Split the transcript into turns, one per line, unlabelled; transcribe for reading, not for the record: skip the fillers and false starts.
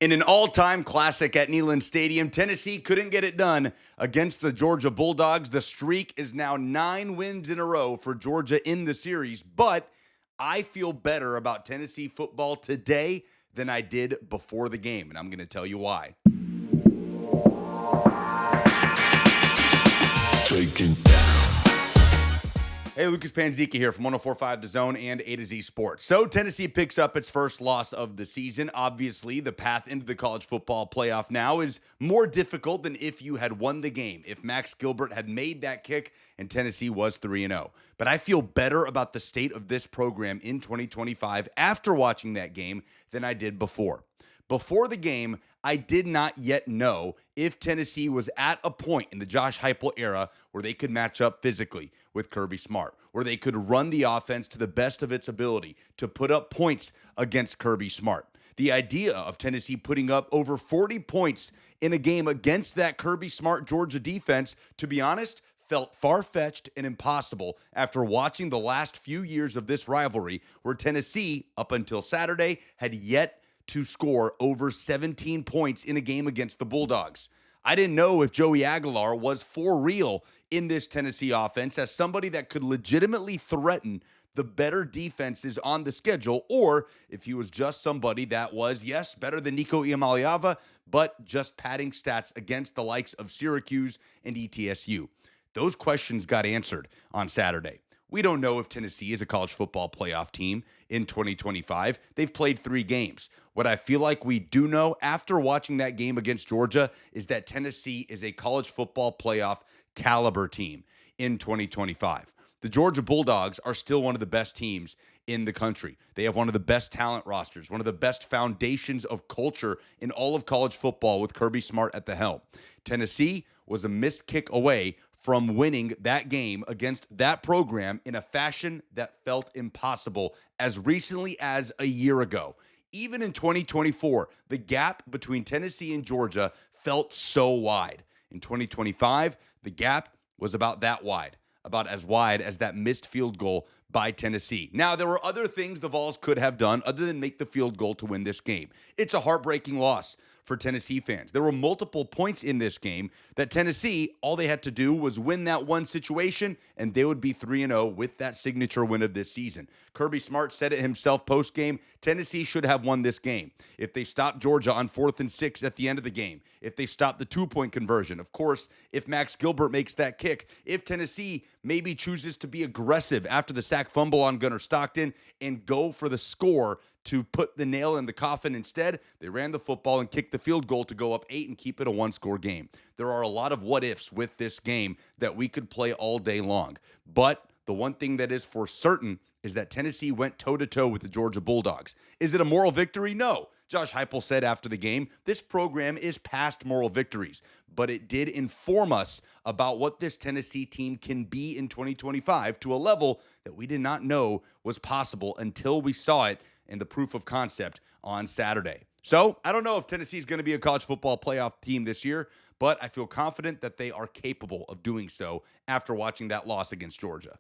In an all-time classic at Neyland Stadium, Tennessee couldn't get it done against the Georgia Bulldogs. The streak is now 9 wins in a row for Georgia in the series, but I feel better about Tennessee football today than I did before the game, and I'm going to tell you why.
Taking down.
Hey, Lucas Panzica here from 104.5 The Zone and A to Z Sports. So Tennessee picks up its first loss of the season. Obviously, the path into the college football playoff now is more difficult than if you had won the game, if Max Gilbert had made that kick and Tennessee was 3-0. But I feel better about the state of this program in 2025 after watching that game than I did before. Before the game, I did not yet know if Tennessee was at a point in the Josh Heupel era where they could match up physically with Kirby Smart, where they could run the offense to the best of its ability to put up points against Kirby Smart. The idea of Tennessee putting up over 40 points in a game against that Kirby Smart Georgia defense, to be honest, felt far-fetched and impossible after watching the last few years of this rivalry where Tennessee, up until Saturday, had yet to score over 17 points in a game against the Bulldogs. I didn't know if Joey Aguilar was for real in this Tennessee offense as somebody that could legitimately threaten the better defenses on the schedule, or if he was just somebody that was, yes, better than Nico Iamaleava, but just padding stats against the likes of Syracuse and ETSU. Those questions got answered on Saturday. We don't know if Tennessee is a college football playoff team in 2025. They've played 3 games. What I feel like we do know after watching that game against Georgia is that Tennessee is a college football playoff caliber team in 2025. The Georgia Bulldogs are still one of the best teams in the country. They have one of the best talent rosters, one of the best foundations of culture in all of college football with Kirby Smart at the helm. Tennessee was a missed kick away from winning that game against that program in a fashion that felt impossible as recently as a year ago. Even in 2024, the gap between Tennessee and Georgia felt so wide. In 2025, the gap was about that wide, about as wide as that missed field goal by Tennessee. Now, there were other things the Vols could have done other than make the field goal to win this game. It's a heartbreaking loss for Tennessee fans. There were multiple points in this game that Tennessee, all they had to do was win that one situation, and they would be 3-0 with that signature win of this season. Kirby Smart said it himself post-game, Tennessee should have won this game. If they stopped Georgia on 4th and 6 at the end of the game, if they stopped the 2-point conversion, of course, if Max Gilbert makes that kick, if Tennessee maybe chooses to be aggressive after the sack fumble on Gunnar Stockton and go for the score to put the nail in the coffin instead, they ran the football and kicked the field goal to go up 8 and keep it a 1-score game. There are a lot of what-ifs with this game that we could play all day long. But the one thing that is for certain is that Tennessee went toe-to-toe with the Georgia Bulldogs. Is it a moral victory? No. Josh Heupel said after the game, this program is past moral victories, but it did inform us about what this Tennessee team can be in 2025 to a level that we did not know was possible until we saw it in the proof of concept on Saturday. So I don't know if Tennessee is going to be a college football playoff team this year, but I feel confident that they are capable of doing so after watching that loss against Georgia.